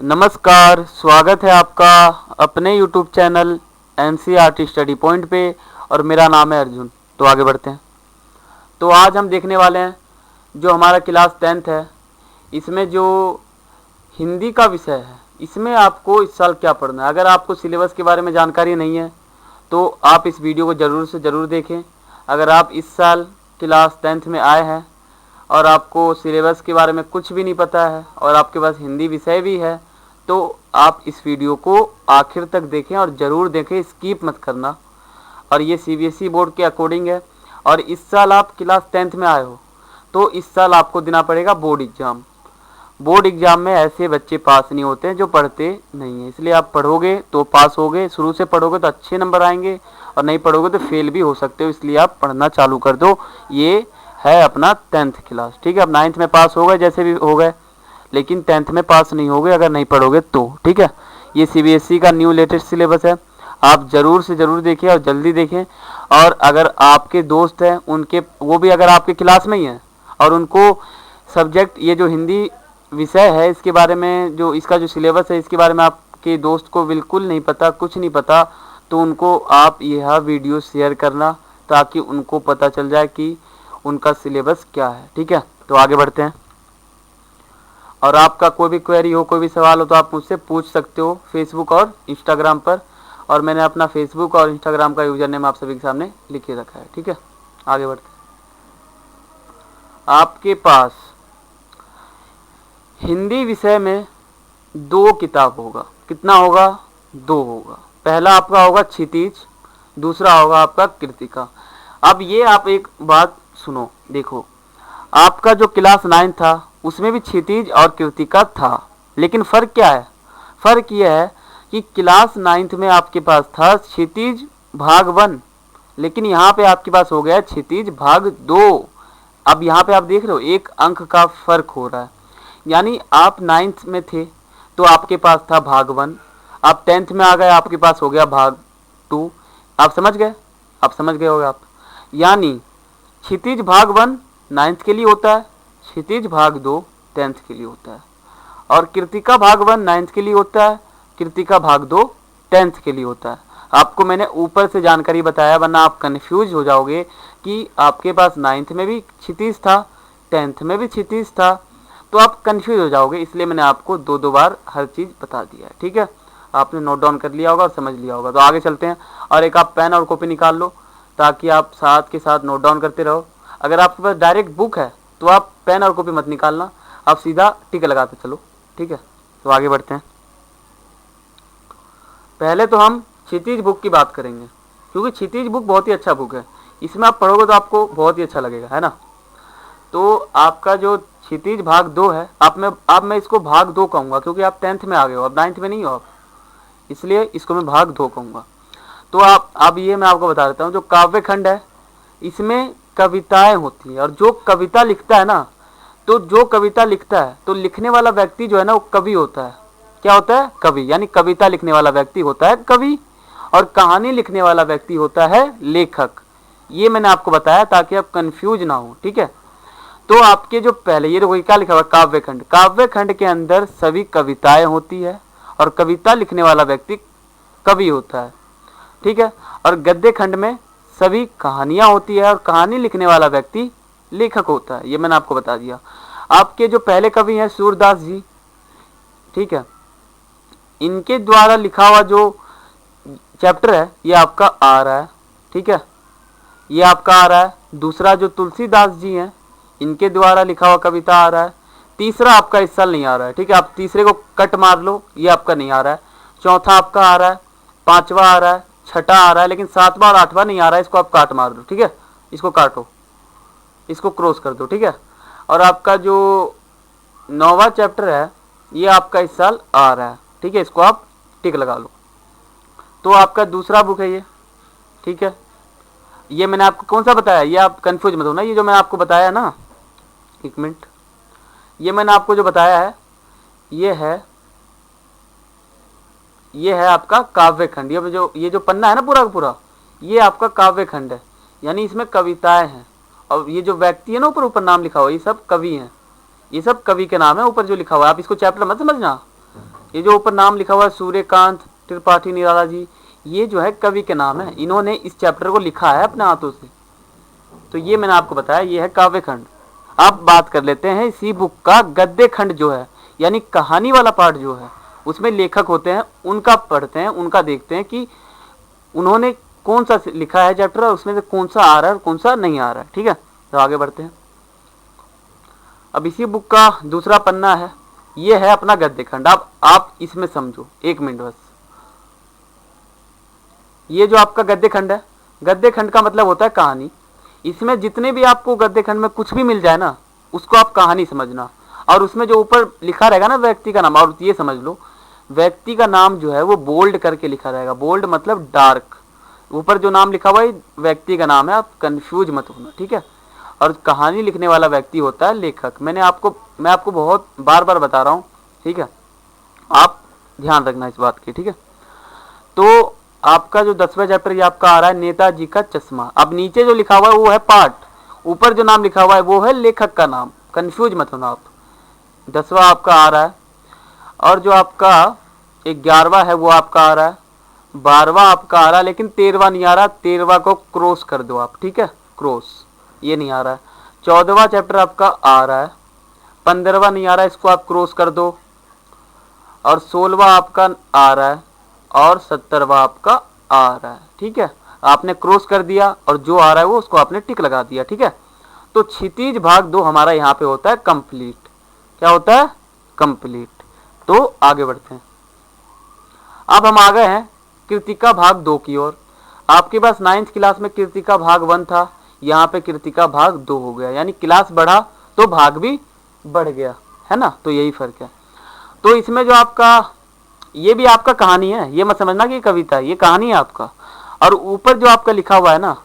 नमस्कार, स्वागत है आपका अपने YouTube channel NCERT study point पे और मेरा नाम है अर्जुन। तो आगे बढ़ते हैं। तो आज हम देखने वाले हैं जो हमारा क्लास 10th है, इसमें जो हिंदी का विषय है, इसमें आपको इस साल क्या पढ़ना है। अगर आपको सिलेबस के बारे में जानकारी नहीं है तो आप इस वीडियो को ज़रूर से ज़रूर देखें। अगर आप इस साल क्लास 10th में आए हैं और आपको सिलेबस के बारे में कुछ भी नहीं पता है और आपके पास हिंदी विषय भी है तो आप इस वीडियो को आखिर तक देखें और ज़रूर देखें, स्किप मत करना। और ये CBSE बोर्ड के अकॉर्डिंग है और इस साल आप क्लास 10th में आए हो तो इस साल आपको देना पड़ेगा बोर्ड एग्ज़ाम। बोर्ड एग्ज़ाम में ऐसे बच्चे पास नहीं होते हैं जो पढ़ते नहीं हैं, इसलिए आप पढ़ोगे तो पास होगे। शुरू से पढ़ोगे तो अच्छे नंबर आएंगे और नहीं पढ़ोगे तो फेल भी हो सकते हो, इसलिए आप पढ़ना चालू कर दो। ये है अपना 10th क्लास, ठीक है। अब 9th में पास हो गए जैसे भी हो गए, लेकिन 10th में पास नहीं होगे अगर नहीं पढ़ोगे तो, ठीक है। ये CBSE का न्यू लेटेस्ट सिलेबस है, आप ज़रूर से ज़रूर देखें और जल्दी देखें। और अगर आपके दोस्त हैं उनके, वो भी अगर आपके क्लास में ही हैं और उनको सब्जेक्ट ये जो हिंदी विषय है इसके बारे में, जो इसका जो सिलेबस है इसके बारे में आपके दोस्त को बिल्कुल नहीं पता, कुछ नहीं पता, तो उनको आप यह वीडियो शेयर करना ताकि उनको पता चल जाए कि उनका सिलेबस क्या है, ठीक है। तो आगे बढ़ते हैं। और आपका कोई भी क्वेरी हो, कोई भी सवाल हो तो आप मुझसे पूछ सकते हो फेसबुक और इंस्टाग्राम पर। और मैंने अपना फेसबुक और इंस्टाग्राम का यूज़र नेम आप सभी के सामने लिख के रखा है, ठीक है। आगे बढ़ते हैं। आपके पास हिंदी विषय में 2 किताब होगा। कितना होगा? 2 होगा। पहला आपका होगा क्षितिज, दूसरा होगा आपका कृतिका। अब ये आप एक बात सुनो, देखो, आपका जो क्लास 9 था उसमें भी क्षितिज और कृतिका था, लेकिन फ़र्क क्या है? फ़र्क यह है कि क्लास 9th में आपके पास था क्षितिज भाग 1, लेकिन यहाँ पे आपके पास हो गया क्षितिज भाग 2। अब यहाँ पे आप देख रहे हो 1 अंक का फ़र्क हो रहा है, यानी आप 9th में थे तो आपके पास था भाग 1, आप 10th में आ गए आपके पास हो गया भाग 2। आप समझ गए? आप समझ गए होगे आप। यानी क्षितिज भाग 1 9th के लिए होता है, क्षितिज भाग 2 10th के लिए होता है, और कृतिका भाग 1 9th के लिए होता है, कृतिका भाग 2 10th के लिए होता है। आपको मैंने ऊपर से जानकारी बताया, वरना आप कंफ्यूज हो जाओगे कि आपके पास 9th में भी क्षितिज था, 10th में भी क्षितिज था, तो आप कंफ्यूज हो जाओगे। इसलिए मैंने आपको 2 बार हर चीज़ बता दिया है, ठीक है। आपने नोट डाउन कर लिया होगा और समझ लिया होगा। तो आगे चलते हैं और एक आप पेन और कॉपी निकाल लो ताकि आप साथ के साथ नोट डाउन करते रहो। अगर आपके पास डायरेक्ट बुक है तो आप पेन और कॉपी मत निकालना, आप सीधा टिक लगाते चलो, ठीक है। तो आगे बढ़ते हैं। पहले तो हम क्षितिज बुक की बात करेंगे, क्योंकि क्षितिज बुक बहुत ही अच्छा बुक है, इसमें आप पढ़ोगे तो आपको बहुत ही अच्छा लगेगा, है ना। तो आपका जो क्षितिज भाग 2 है, आप मैं इसको भाग 2 कहूँगा, क्योंकि आप 10th में आ गए हो, अब 9th में नहीं हो आप, इसलिए इसको मैं भाग 2 कहूँगा। तो आप अब ये मैं आपको बता देता हूँ, जो काव्य खंड है इसमें कविताएं होती हैं, और जो कविता लिखता है ना, तो जो कविता लिखता है तो लिखने वाला व्यक्ति जो है ना वो कवि होता है। क्या होता है? कवि। यानी कविता लिखने वाला व्यक्ति होता है कवि, और कहानी लिखने वाला व्यक्ति होता है लेखक। ये मैंने आपको बताया ताकि आप कंफ्यूज ना हो, ठीक है। तो आपके जो पहले ये देखो क्या लिखा हुआ है, काव्य खंड। काव्य खंड के अंदर सभी कविताएं होती है और कविता लिखने वाला व्यक्ति कवि होता है, ठीक है। और गद्य खंड में सभी कहानियां होती है और कहानी लिखने वाला व्यक्ति लेखक होता है। ये मैंने आपको बता दिया। आपके जो पहले कवि हैं सूरदास जी, ठीक है, इनके द्वारा लिखा हुआ जो चैप्टर है ये आपका आ रहा है, ठीक है, ये आपका आ रहा है। दूसरा जो तुलसीदास जी हैं इनके द्वारा लिखा हुआ कविता आ रहा है। तीसरा आपका इस साल नहीं आ रहा है, ठीक है, आप तीसरे को कट मार लो, ये आपका नहीं आ रहा है। चौथा आपका आ रहा है, पांचवा आ रहा है, छठा आ रहा है, लेकिन 7वां और 8वां नहीं आ रहा है, इसको आप काट मार दो, ठीक है, इसको काटो, इसको क्रॉस कर दो, ठीक है। और आपका जो 9वां चैप्टर है ये आपका इस साल आ रहा है, ठीक है, इसको आप टिक लगा लो। तो आपका दूसरा बुक है ये, ठीक है। ये मैंने आपको कौन सा बताया, ये आप कंफ्यूज मत हो ना, ये जो मैंने आपको बताया ना, एक मिनट, ये मैंने आपको जो बताया है ये है आपका काव्य खंड। ये जो पन्ना है ना पूरा का पूरा, ये आपका काव्य खंड है, यानी इसमें कविताएं हैं। और ये जो व्यक्ति है ना ऊपर नाम लिखा हुआ, ये सब कवि हैं, ये सब कवि के नाम है ऊपर जो लिखा हुआ है। आप इसको चैप्टर मत समझना, ये जो ऊपर नाम लिखा हुआ है सूर्यकांत त्रिपाठी निराला जी, ये जो है कवि के नाम है, इन्होंने इस चैप्टर को लिखा है अपने हाथों से। तो ये मैंने आपको बताया, ये है काव्य खंड। अब बात कर लेते हैं इसी बुक का गद्य खंड जो है, यानी कहानी वाला पार्ट जो है, उसमें लेखक होते हैं, उनका पढ़ते हैं, उनका देखते हैं कि उन्होंने कौन सा लिखा है चैप्टर और उसमें से कौन सा आ रहा है और कौन सा नहीं आ रहा है। ठीक है, तो आगे बढ़ते हैं। अब इसी बुक का दूसरा पन्ना है, ये है अपना गद्य खंड। अब आप इसमें समझो, 1 मिनट बस। ये जो आपका गद्य खंड है, गद्य खंड का मतलब होता है कहानी। इसमें जितने भी आपको गद्य खंड में कुछ भी मिल जाए ना, उसको आप कहानी समझना। और उसमें जो ऊपर लिखा रहेगा ना व्यक्ति का नाम, और ये समझ लो व्यक्ति का नाम जो है वो बोल्ड करके लिखा रहेगा। बोल्ड मतलब डार्क, ऊपर जो नाम लिखा हुआ है व्यक्ति का नाम है, आप कंफ्यूज मत होना। ठीक है, और कहानी लिखने वाला व्यक्ति होता है लेखक। मैं आपको बहुत बार बार बता रहा हूँ। ठीक है, आप ध्यान रखना इस बात की। ठीक है, तो आपका जो 10वां चैप्टर ये आपका आ रहा है नेताजी का चश्मा। अब नीचे जो लिखा हुआ है वो है पाठ, ऊपर जो नाम लिखा हुआ है वो है लेखक का नाम, कंफ्यूज मत होना आप। 10वां आपका आ रहा है, और जो आपका 11वां है वो आपका आ रहा है, 12वां आपका आ रहा है, लेकिन 13वां नहीं आ रहा। 13वां को क्रॉस कर दो आप। ठीक है, क्रॉस, ये नहीं आ रहा है। 14वां चैप्टर आपका आ रहा है, 15वां नहीं आ रहा है, इसको आप क्रॉस कर दो। और 16वां आपका आ रहा है, और 17वां आपका आ रहा है। ठीक है, आपने क्रॉस कर दिया और जो आ रहा है वो उसको आपने टिक लगा दिया। ठीक है, तो क्षितिज भाग 2 हमारा यहाँ पे होता है कंप्लीट। क्या होता है? कंप्लीट। तो आगे बढ़ते हैं। अब हम आ गए हैं कृतिका भाग 2 की ओर। आपके पास 9th क्लास में कृतिका भाग 1 था, यहाँ पे कृतिका भाग 2 हो गया, यानी क्लास बढ़ा तो भाग भी बढ़ गया, है ना। तो यही फर्क है। तो इसमें जो आपका ये भी आपका कहानी है, ये मत समझना कि कविता है, ये कहानी है आपका। और ऊपर जो आपका लिखा हुआ है ना,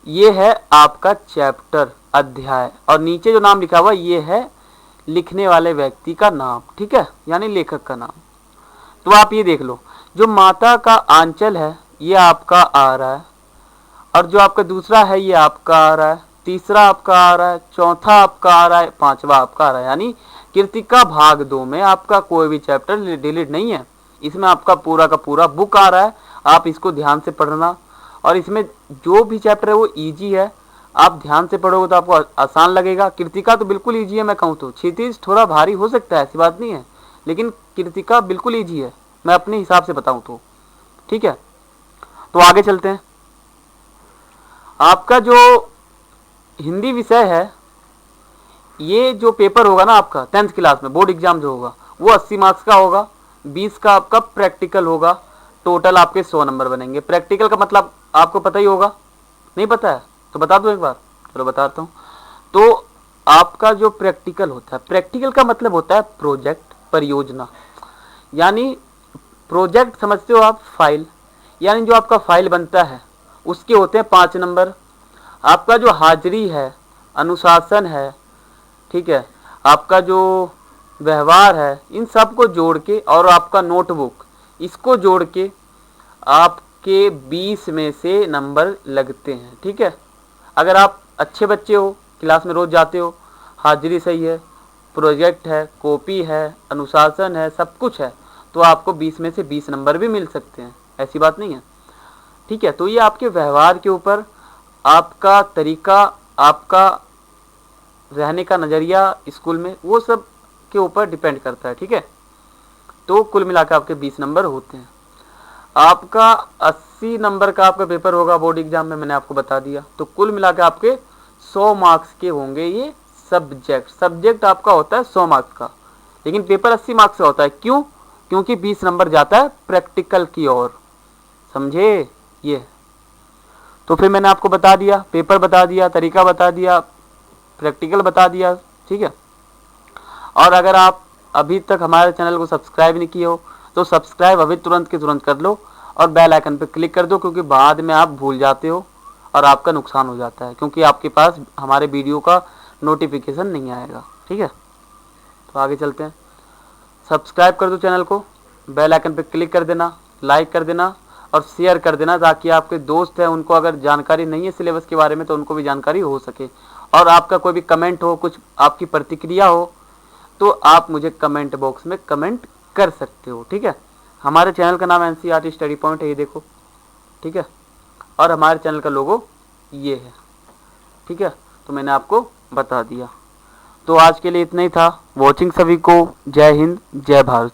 ये है आपका चैप्टर, अध्याय, और नीचे जो नाम लिखा हुआ है ये है लिखने वाले व्यक्ति का नाम। ठीक है, यानी लेखक का नाम। तो आप ये देख लो, जो माता का आंचल है ये आपका आ रहा है, और जो आपका दूसरा है ये आपका आ रहा है, तीसरा आपका आ रहा है, चौथा आपका आ रहा है, 5वां आपका आ रहा है। यानी कृतिका भाग 2 में आपका कोई भी चैप्टर डिलीट नहीं है, इसमें आपका पूरा का पूरा बुक आ रहा है। आप इसको ध्यान से पढ़ना, और इसमें जो भी चैप्टर है वो इजी है, आप ध्यान से पढ़ोगे तो आपको आसान लगेगा। कृतिका तो बिल्कुल इजी है, मैं कहूँ तो क्षितिज थोड़ा भारी हो सकता है, ऐसी बात नहीं है, लेकिन कृतिका बिल्कुल इजी है, मैं अपने हिसाब से बताऊँ तो। ठीक है, तो आगे चलते हैं। आपका जो हिंदी विषय है, ये जो पेपर होगा ना आपका 10th क्लास में बोर्ड एग्जाम जो होगा वो 80 मार्क्स का होगा, 20 का आपका प्रैक्टिकल होगा, टोटल आपके 100 नंबर बनेंगे। प्रैक्टिकल का मतलब आपको पता ही होगा, नहीं पता है तो बता दो एक बार, चलो बताता हूँ। तो आपका जो प्रैक्टिकल होता है, प्रैक्टिकल का मतलब होता है प्रोजेक्ट, परियोजना। यानी प्रोजेक्ट समझते हो आप, फाइल, यानी जो आपका फाइल बनता है उसके होते हैं 5 नंबर। आपका जो हाजिरी है, अनुशासन है, ठीक है, आपका जो व्यवहार है, इन सब को जोड़ के, और आपका नोटबुक, इसको जोड़ के आपके 20 में से नंबर लगते हैं। ठीक है, अगर आप अच्छे बच्चे हो, क्लास में रोज जाते हो, हाजिरी सही है, प्रोजेक्ट है, कॉपी है, अनुशासन है, सब कुछ है, तो आपको 20 में से 20 नंबर भी मिल सकते हैं, ऐसी बात नहीं है। ठीक है, तो ये आपके व्यवहार के ऊपर, आपका तरीका, आपका रहने का नज़रिया स्कूल में, वो सब के ऊपर डिपेंड करता है। ठीक है, तो कुल मिलाकर आपके 20 नंबर होते हैं। आपका 80 नंबर का आपका पेपर होगा बोर्ड एग्जाम में, मैंने आपको बता दिया। तो कुल मिलाकर आपके 100 मार्क्स के होंगे ये सब्जेक्ट आपका होता है 100 मार्क्स का, लेकिन पेपर 80 मार्क्स का होता है। क्यों? क्योंकि 20 नंबर जाता है प्रैक्टिकल की ओर, समझे ये। तो फिर मैंने आपको बता दिया, पेपर बता दिया, तरीका बता दिया, प्रैक्टिकल बता दिया। ठीक है, और अगर आप अभी तक हमारे चैनल को सब्सक्राइब नहीं किए हो तो सब्सक्राइब अभी तुरंत के तुरंत कर लो, और बेल आइकन पर क्लिक कर दो, क्योंकि बाद में आप भूल जाते हो और आपका नुकसान हो जाता है, क्योंकि आपके पास हमारे वीडियो का नोटिफिकेशन नहीं आएगा। ठीक है, तो आगे चलते हैं। सब्सक्राइब कर दो चैनल को, बेल आइकन पर क्लिक कर देना, लाइक कर देना और शेयर कर देना, ताकि आपके दोस्त हैं उनको अगर जानकारी नहीं है सिलेबस के बारे में तो उनको भी जानकारी हो सके। और आपका कोई भी कमेंट हो, कुछ आपकी प्रतिक्रिया हो, तो आप मुझे कमेंट बॉक्स में कमेंट कर सकते हो। ठीक है, हमारे चैनल का नाम NCERT स्टडी पॉइंट है, ये देखो। ठीक है, और हमारे चैनल का लोगो ये है। ठीक है, तो मैंने आपको बता दिया। तो आज के लिए इतना ही था। वॉचिंग सभी को। जय हिंद, जय भारत।